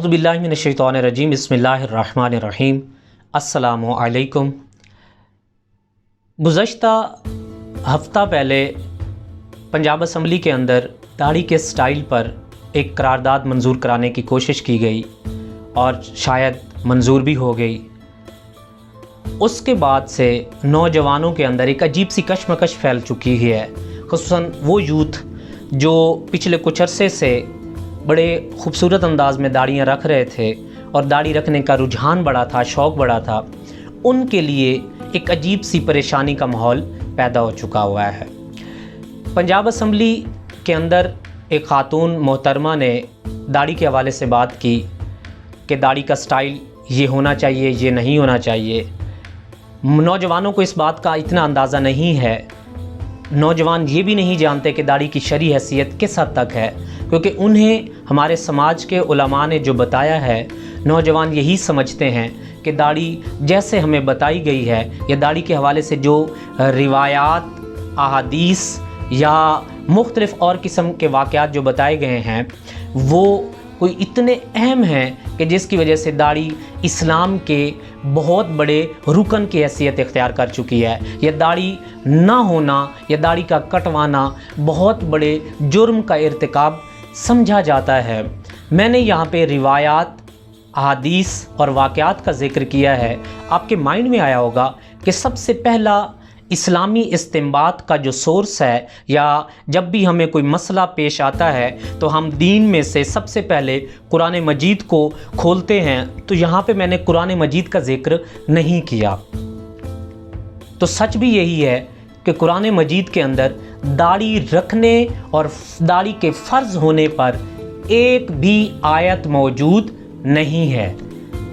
औज़ु बिल्लाहि मिनश शैतानिर रजीम बिस्मिल्लाहिर रहमानिर रहीम। अस्सलामु अलैकुम। गुज़श्ता हफ़्ता पहले पंजाब असम्बली के अंदर दाढ़ी के स्टाइल पर एक करारदाद मंजूर कराने की कोशिश की गई और शायद मंजूर भी हो गई। उसके बाद से नौजवानों के अंदर एक अजीब सी कशमकश फैल चुकी है, ख़ुसूसन वो यूथ जो पिछले कुछ अरसे से बड़े ख़ूबसूरत अंदाज़ में दाढ़ियाँ रख रहे थे और दाढ़ी रखने का रुझान बड़ा था, शौक़ बड़ा था। उनके लिए एक अजीब सी परेशानी का माहौल पैदा हो चुका हुआ है। पंजाब असम्बली के अंदर एक ख़ातून मोहतरमा ने दाढ़ी के हवाले से बात की कि दाढ़ी का स्टाइल ये होना चाहिए, ये नहीं होना चाहिए। नौजवानों को इस बात का इतना अंदाज़ा नहीं है, नौजवान ये भी नहीं जानते कि दाढ़ी की शरई हैसियत किस हद तक है, क्योंकि उन्हें हमारे समाज के उलमा ने जो बताया है, नौजवान यही समझते हैं कि दाढ़ी जैसे हमें बताई गई है या दाढ़ी के हवाले से जो रिवायात, अहादीस या मुख्तलिफ़ और किस्म के वाक़यात जो बताए गए हैं वो कोई इतने अहम हैं कि जिसकी वजह से दाढ़ी इस्लाम के बहुत बड़े रुकन की हैसियत इख्तियार कर चुकी है। यह दाढ़ी ना होना या दाढ़ी का कटवाना बहुत बड़े जुर्म का इर्तिकाब समझा जाता है। मैंने यहाँ पे रिवायात, अहादीस और वाक़यात का ज़िक्र किया है। आपके माइंड में आया होगा कि सबसे पहला इस्लामी इस्तिंबात का जो सोर्स है, या जब भी हमें कोई मसला पेश आता है तो हम दीन में से सबसे पहले कुरान मजीद को खोलते हैं। तो यहाँ पे मैंने कुरान मजीद का ज़िक्र नहीं किया। तो सच भी यही है कि कुरान मजीद के अंदर दाढ़ी रखने और दाढ़ी के फ़र्ज़ होने पर एक भी आयत मौजूद नहीं है।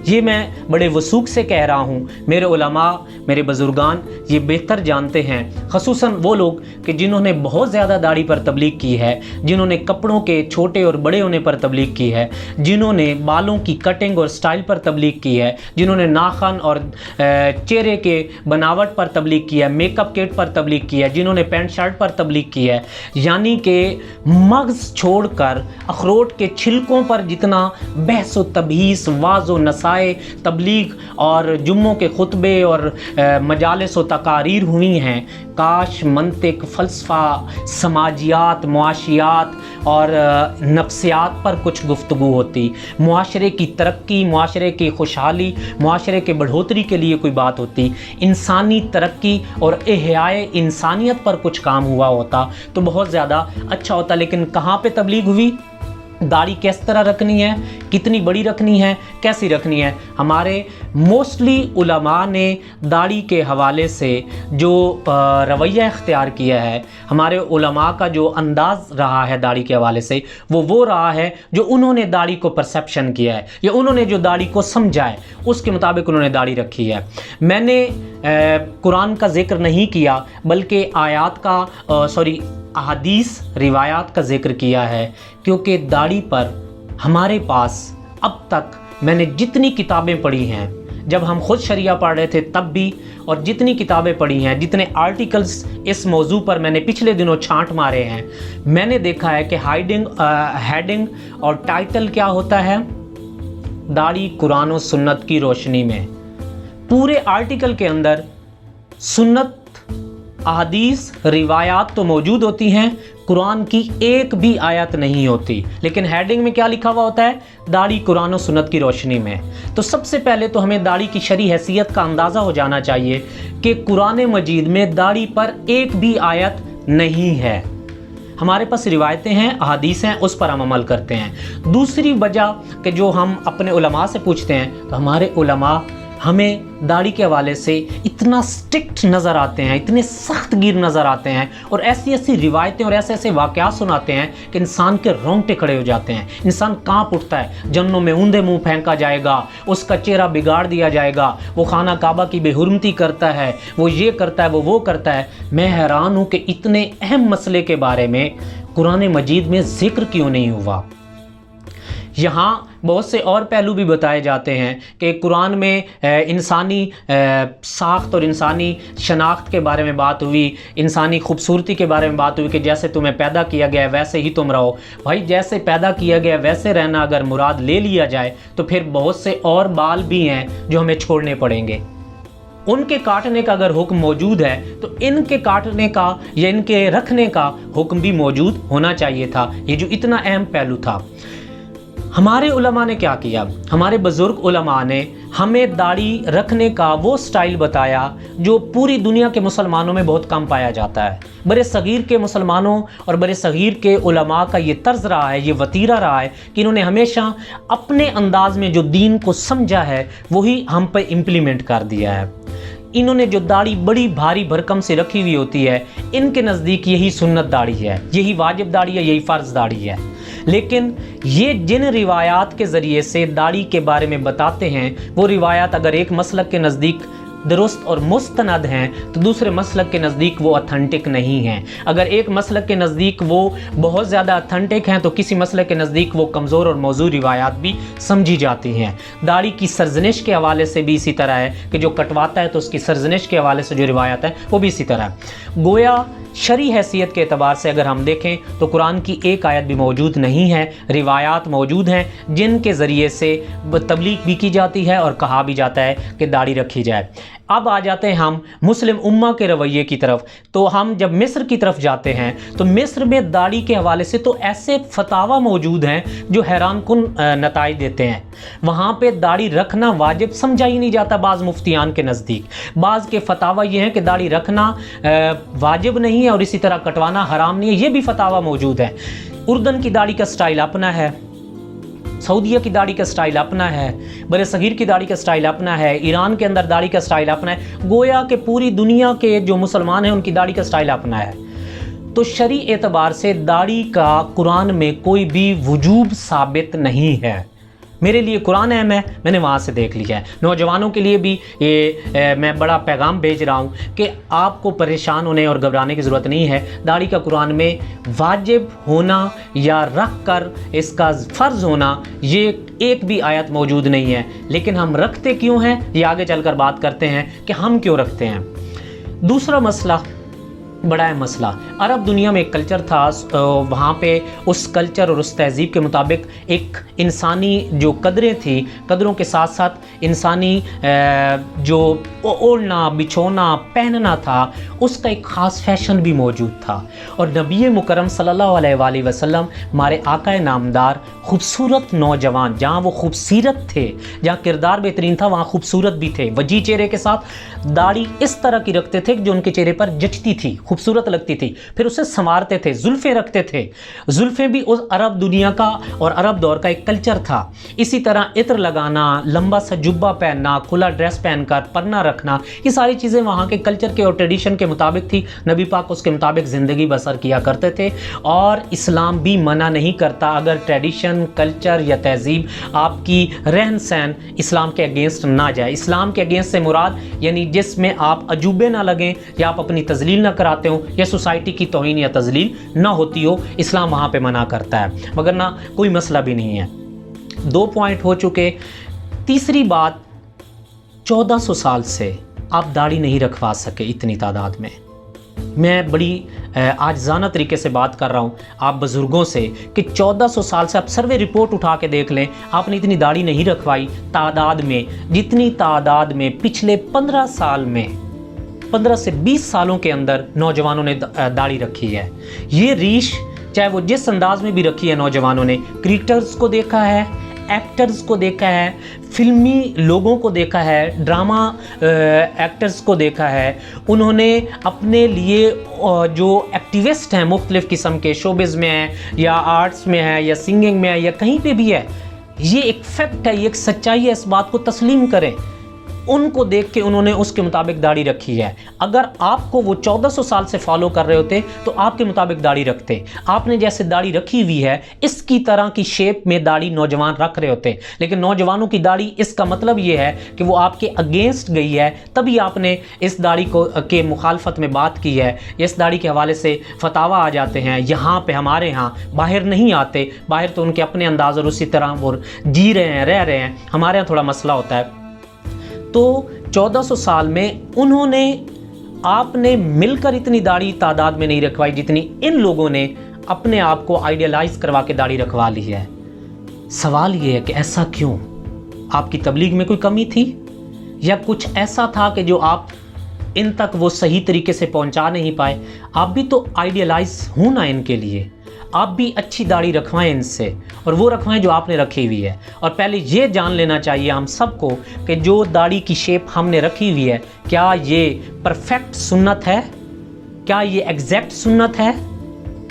ये मैं बड़े वसूख से कह रहा हूँ। मेरे उलमा, मेरे बुज़ुर्गान ये बेहतर जानते हैं, ख़ुसूसन वो लोग कि जिन्होंने बहुत ज़्यादा दाढ़ी पर तबलीग की है, जिन्होंने कपड़ों के छोटे और बड़े होने पर तबलीग की है, जिन्होंने बालों की कटिंग और स्टाइल पर तबलीग की है, जिन्होंने नाखन और चेहरे के बनावट पर तबलीग की है, मेकअप किट पर तबलीग की है, जिन्होंने पैंट शर्ट पर तबलीग की है। यानी कि मग़ज़ छोड़कर अखरोट के छिलकों पर जितना बहस व तबहीस, वाज़ व नसाए, तबलीग और जुम्मों के खुतबे और मजालिस व तकारीर हुई हैं, काश मंतिक, फ़लसफ़ा, समाजियात, मुआशियात और नफ्सियात पर कुछ गुफ्तगू होती, मुआशरे की तरक्की, मुआशरे की खुशहाली, मुआशरे के बढ़ोतरी के लिए कोई बात होती, इंसानी तरक्की और इह्याए इंसानियत पर कुछ काम हुआ होता तो बहुत ज़्यादा अच्छा होता। लेकिन कहाँ पे तबलीग हुई? दाढ़ी किस तरह रखनी है, कितनी बड़ी रखनी है, कैसी रखनी है। हमारे मोस्टली उलमा ने दाढ़ी के हवाले से जो रवैया इख्तियार किया है, हमारे उलमा का जो अंदाज़ रहा है दाढ़ी के हवाले से, वो रहा है जो उन्होंने दाढ़ी को परसेप्शन किया है या उन्होंने जो दाढ़ी को समझा है उसके मुताबिक उन्होंने दाढ़ी रखी है। मैंने कुरान का ज़िक्र नहीं किया बल्कि आयात का अहादीस, रिवायात का ज़िक्र किया है, क्योंकि दाढ़ी पर हमारे पास अब तक मैंने जितनी किताबें पढ़ी हैं, जब हम ख़ुद शरिया पढ़ रहे थे तब भी, और जितनी किताबें पढ़ी हैं, जितने आर्टिकल्स इस मौजू पर मैंने पिछले दिनों छांट मारे हैं, मैंने देखा है कि हेडिंग और टाइटल क्या होता है? दाढ़ी कुरान और सुन्नत की रोशनी में। पूरे आर्टिकल के अंदर सुन्नत, अहादीस, रिवायात तो मौजूद होती हैं, कुरान की एक भी आयत नहीं होती, लेकिन हेडिंग में क्या लिखा हुआ होता है? दाढ़ी कुरान और सुन्नत की रोशनी में। तो सबसे पहले तो हमें दाढ़ी की शरई हैसियत का अंदाज़ा हो जाना चाहिए कि कुरान मजीद में दाढ़ी पर एक भी आयत नहीं है। हमारे पास रिवायतें हैं, अहादीस हैं, उस पर हम अमल करते हैं। दूसरी वजह कि जो हम अपने उलमा से पूछते हैं तो हमारे उलमा हमें दाढ़ी के हवाले से इतना स्ट्रिक्ट नज़र आते हैं, इतने सख्त गिर नज़र आते हैं और ऐसी ऐसी रिवायतें और ऐसे ऐसे वाक़यात सुनाते हैं कि इंसान के रोंगटे खड़े हो जाते हैं। इंसान कांप उठता है। जन्नों में ऊंधे मुंह फेंका जाएगा, उसका चेहरा बिगाड़ दिया जाएगा, वो खाना काबा की बेहुरमती करता है, वो ये करता है, वो करता है। मैं हैरान हूँ कि इतने अहम मसले के बारे में कुरान मजीद में ज़िक्र क्यों नहीं हुआ। यहाँ बहुत से और पहलू भी बताए जाते हैं कि कुरान में इंसानी साख्त और इंसानी शनाख्त के बारे में बात हुई, इंसानी खूबसूरती के बारे में बात हुई कि जैसे तुम्हें पैदा किया गया है वैसे ही तुम रहो। भाई जैसे पैदा किया गया वैसे रहना अगर मुराद ले लिया जाए तो फिर बहुत से और बाल भी हैं जो हमें छोड़ने पड़ेंगे। उनके काटने का अगर हुक्म मौजूद है तो इनके काटने का या इनके रखने का हुक्म भी मौजूद होना चाहिए था। ये जो इतना अहम पहलू था, हमारे उलमा ने क्या किया, हमारे बुजुर्ग उलमा ने हमें दाढ़ी रखने का वो स्टाइल बताया जो पूरी दुनिया के मुसलमानों में बहुत कम पाया जाता है। बड़े सगीर के मुसलमानों और बड़े सगीर के उलमा का ये तर्ज रहा है, ये वतीरा रहा है कि इन्होंने हमेशा अपने अंदाज में जो दीन को समझा है वही हम पे इम्प्लीमेंट कर दिया है। इन्होंने जो दाढ़ी बड़ी भारी भरकम से रखी हुई होती है, इनके नज़दीक यही सुन्नत दाढ़ी है, यही वाजिब दाढ़ी है, यही फ़र्ज़ दाढ़ी है। लेकिन ये जिन रिवायात के ज़रिए से दाढ़ी के बारे में बताते हैं, वो रिवायात अगर एक मसलक के नज़दीक दुरुस्त और मुस्तनद हैं तो दूसरे मसलक के नज़दीक वो अथेंटिक नहीं हैं। अगर एक मसलक के नज़दीक वो बहुत ज़्यादा अथेंटिक हैं तो किसी मसलक के नज़दीक वो कमज़ोर और मौजूद रिवायात भी समझी जाती हैं। दाढ़ी की सरजनिश के हवाले से भी इसी तरह है कि जो कटवाता है तो उसकी सरजनिश के हवाले से जो रिवायात है वो भी इसी तरह है। गोया शरी हैसियत के एतबार से अगर हम देखें तो कुरान की एक आयत भी मौजूद नहीं है, रिवायात मौजूद हैं जिनके ज़रिए से तबलीग भी की जाती है और कहा भी जाता है कि दाढ़ी रखी जाए। अब आ जाते हैं हम मुस्लिम उम्मा के रवैये की तरफ। तो हम जब मिस्र की तरफ जाते हैं तो मिस्र में दाढ़ी के हवाले से तो ऐसे फतावा मौजूद हैं जो हैरान कुन नताइज देते हैं। वहाँ पे दाढ़ी रखना वाजिब समझा ही नहीं जाता बाज़ मुफ्तियान के नज़दीक। बाज़ के फतावा ये हैं कि दाढ़ी रखना वाजिब नहीं है और इसी तरह कटवाना हराम नहीं है, ये भी फतावा मौजूद है। उर्दन की दाढ़ी का स्टाइल अपना है, सऊदीया की दाढ़ी का स्टाइल अपना है, बड़े सगीर की दाढ़ी का स्टाइल अपना है, ईरान के अंदर दाढ़ी का स्टाइल अपना है। गोया के पूरी दुनिया के जो मुसलमान हैं उनकी दाढ़ी का स्टाइल अपना है। तो शरी एतबार से दाढ़ी का कुरान में कोई भी वजूब साबित नहीं है। मेरे लिए कुरान अहम है, मैंने वहाँ से देख लिया है। नौजवानों के लिए भी ये मैं बड़ा पैगाम भेज रहा हूँ कि आपको परेशान होने और घबराने की ज़रूरत नहीं है। दाढ़ी का कुरान में वाजिब होना या रख कर इसका फ़र्ज़ होना ये एक भी आयत मौजूद नहीं है। लेकिन हम रखते क्यों हैं ये आगे चलकर बात करते हैं कि हम क्यों रखते हैं। दूसरा मसला बड़ा है मसला, अरब दुनिया में एक कल्चर था, वहाँ पे उस कल्चर और उस तहज़ीब के मुताबिक एक इंसानी जो कदरें थी, कदरों के साथ साथ इंसानी जो ओढ़ना बिछोना पहनना था उसका एक ख़ास फैशन भी मौजूद था। और नबी मुकरम सल्लल्लाहु अलैहि वसल्लम हमारे आका नामदार खूबसूरत नौजवान, जहाँ वो खूबसूरत थे, जहाँ किरदार बेहतरीन था वहाँ खूबसूरत भी थे। वजी चेहरे के साथ दाढ़ी इस तरह की रखते थे जो उनके चेहरे पर जचती थी, खूबसूरत लगती थी। फिर उसे संवारते थे, जुल्फ़ें रखते थे। जुल्फ़ें भी उस अरब दुनिया का और अरब दौर का एक कल्चर था। इसी तरह इत्र लगाना, लंबा सा जुब्बा पहनना, खुला ड्रेस पहनकर परना रखना, ये सारी चीज़ें वहाँ के कल्चर के और ट्रेडिशन के मुताबिक थी। नबी पाक उसके मुताबिक ज़िंदगी बसर किया करते थे और इस्लाम भी मना नहीं करता अगर ट्रेडिशन, कल्चर या तहज़ीब आपकी रहन सहन इस्लाम के अगेंस्ट ना जाए। इस्लाम के अगेंस्ट से मुराद यानी जिसमें आप अजूबे ना लगें या आप अपनी तजलील ना कराते हो या सोसाइटी की तौहीन या तजलील ना होती हो, इस्लाम वहाँ पे मना करता है, मगर ना कोई मसला भी नहीं है। 2 पॉइंट हो चुके। तीसरी बात, 1400 साल से आप दाढ़ी नहीं रखवा सके इतनी तादाद में। मैं बड़ी आजाना तरीके से बात कर रहा हूँ आप बुज़ुर्गों से कि 1400 साल से आप सर्वे रिपोर्ट उठा के देख लें, आपने इतनी दाढ़ी नहीं रखवाई तादाद में जितनी तादाद में पिछले 15 साल में, 15 से 20 सालों के अंदर नौजवानों ने दाढ़ी रखी है। ये रीश चाहे वो जिस अंदाज में भी रखी है, नौजवानों ने क्रिकेटर्स को देखा है, एक्टर्स को देखा है, फिल्मी लोगों को देखा है, ड्रामा एक्टर्स को देखा है। उन्होंने अपने लिए जो एक्टिविस्ट हैं मुख्तलिफ़ किस्म के, शोबिज़ में हैं या आर्ट्स में है या सिंगिंग में है या कहीं पे भी है, ये एक फैक्ट है, ये एक सच्चाई है, इस बात को तस्लीम करें। ان کو دیکھ کے انہوں نے اس کے مطابق داڑھی رکھی ہے۔ اگر آپ کو وہ 1400 سال سے فالو کر رہے ہوتے تو آپ کے مطابق داڑھی رکھتے۔ آپ نے جیسے داڑھی رکھی ہوئی ہے اس کی طرح کی شیپ میں داڑھی نوجوان رکھ رہے ہوتے، لیکن نوجوانوں کی داڑھی، اس کا مطلب یہ ہے کہ وہ آپ کے اگینسٹ گئی ہے، تبھی آپ نے اس داڑھی کو کے مخالفت میں بات کی ہے۔ اس داڑھی کے حوالے سے فتاوی آ جاتے ہیں، یہاں پہ ہمارے ہاں باہر نہیں آتے، باہر تو ان کے اپنے انداز اور اسی طرح وہ جی رہے ہیں، رہ رہے ہیں، ہمارے ہاں تھوڑا مسئلہ ہوتا ہے۔ تو 1400 سال میں انہوں نے، آپ نے مل کر اتنی داڑھی تعداد میں نہیں رکھوائی جتنی ان لوگوں نے اپنے آپ کو آئیڈیلائز کروا کے داڑھی رکھوا لی ہے۔ سوال یہ ہے کہ ایسا کیوں؟ آپ کی تبلیغ میں کوئی کمی تھی یا کچھ ایسا تھا کہ جو آپ ان تک وہ صحیح طریقے سے پہنچا نہیں پائے؟ آپ بھی تو آئیڈیلائز ہوں نا ان کے لیے، آپ بھی اچھی داڑھی رکھوائیں ان سے، اور وہ رکھوائیں جو آپ نے رکھی ہوئی ہے۔ اور پہلے یہ جان لینا چاہیے ہم سب کو کہ جو داڑھی کی شیپ ہم نے رکھی ہوئی ہے، کیا یہ پرفیکٹ سنت ہے؟ کیا یہ ایگزیکٹ سنت ہے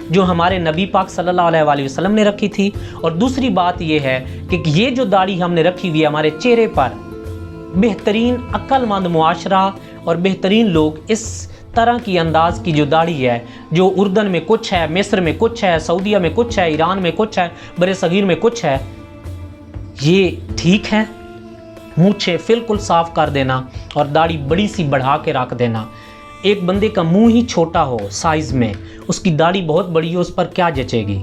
جو ہمارے نبی پاک صلی اللہ علیہ وآلہ وسلم نے رکھی تھی؟ اور دوسری بات یہ ہے کہ یہ جو داڑھی ہم نے رکھی ہوئی ہے ہمارے چہرے پر، بہترین عقل مند معاشرہ اور بہترین لوگ اس طرح کی انداز کی جو داڑھی ہے، جو اردن میں کچھ ہے، مصر میں کچھ ہے، سعودیہ میں کچھ ہے، ایران میں کچھ ہے، بر صغیر میں کچھ ہے، یہ ٹھیک ہے؟ مونچھیں بالکل صاف کر دینا اور داڑھی بڑی سی بڑھا کے رکھ دینا۔ ایک بندے کا منہ ہی چھوٹا ہو سائز میں، اس کی داڑھی بہت بڑی ہو، اس پر کیا جچے گی؟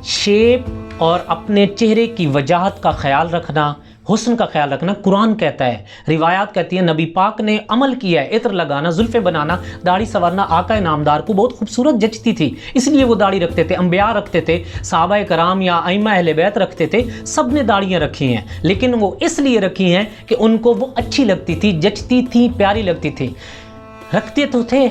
شیپ اور اپنے چہرے کی وجاہت کا خیال رکھنا، حسن کا خیال رکھنا قرآن کہتا ہے، روایات کہتی ہیں، نبی پاک نے عمل کیا ہے، عطر لگانا، زلفیں بنانا، داڑھی سنورنا آقا نامدار کو بہت خوبصورت جچتی تھی، اس لیے وہ داڑھی رکھتے تھے۔ انبیاء رکھتے تھے، صحابہ کرام یا ائمہ اہل بیت رکھتے تھے، سب نے داڑیاں رکھی ہیں، لیکن وہ اس لیے رکھی ہیں کہ ان کو وہ اچھی لگتی تھی، جچتی تھی، پیاری لگتی تھی۔ رکھتے تو تھے،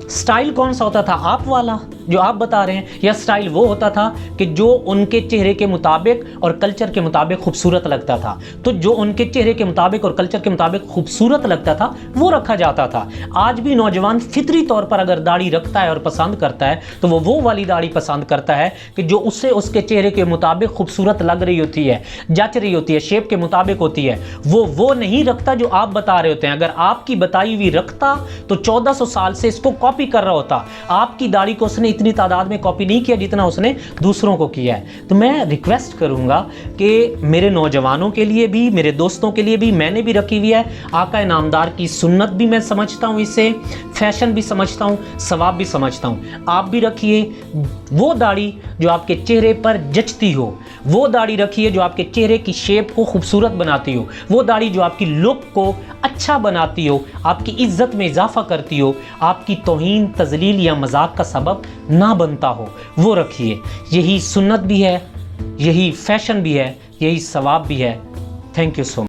سٹائل کون سا ہوتا تھا؟ آپ والا جو آپ بتا رہے ہیں، یا سٹائل وہ ہوتا تھا کہ جو ان کے چہرے کے مطابق اور کلچر کے مطابق خوبصورت لگتا تھا؟ تو جو ان کے چہرے کے مطابق اور کلچر کے مطابق خوبصورت لگتا تھا وہ رکھا جاتا تھا۔ آج بھی نوجوان فطری طور پر اگر داڑھی رکھتا ہے اور پسند کرتا ہے تو وہ والی داڑھی پسند کرتا ہے کہ جو اس سے اس کے چہرے کے مطابق خوبصورت لگ رہی ہوتی ہے، جچ رہی ہوتی ہے، شیپ کے مطابق ہوتی ہے۔ وہ نہیں رکھتا جو آپ بتا رہے ہوتے ہیں۔ اگر آپ کی بتائی ہوئی رکھتا تو 1400 سال سے اس کو کاپی کر رہا ہوتا۔ آپ کی داڑھی کو اس نے اتنی تعداد میں کاپی نہیں کیا جتنا اس نے دوسروں کو کیا ہے۔ تو میں ریکویسٹ کروں گا کہ میرے نوجوانوں کے لیے بھی، میرے دوستوں کے لیے بھی، میں نے بھی رکھی ہوئی ہے، آقا نامدار کی سنت بھی میں سمجھتا ہوں، اسے فیشن بھی سمجھتا ہوں، ثواب بھی سمجھتا ہوں۔ آپ بھی رکھیے وہ داڑھی جو آپ کے چہرے پر جچتی ہو، وہ داڑھی رکھیے جو آپ کے چہرے کی شیپ کو خوبصورت بناتی ہو، وہ داڑھی جو آپ کی لک کو اچھا بناتی ہو، آپ کی عزت میں اضافہ کرتی ہو، آپ کی توہین، تذلیل یا مذاق کا سبب نہ بنتا ہو، وہ رکھیے۔ یہی سنت بھی ہے، یہی فیشن بھی ہے، یہی ثواب بھی ہے۔ Thank you so much.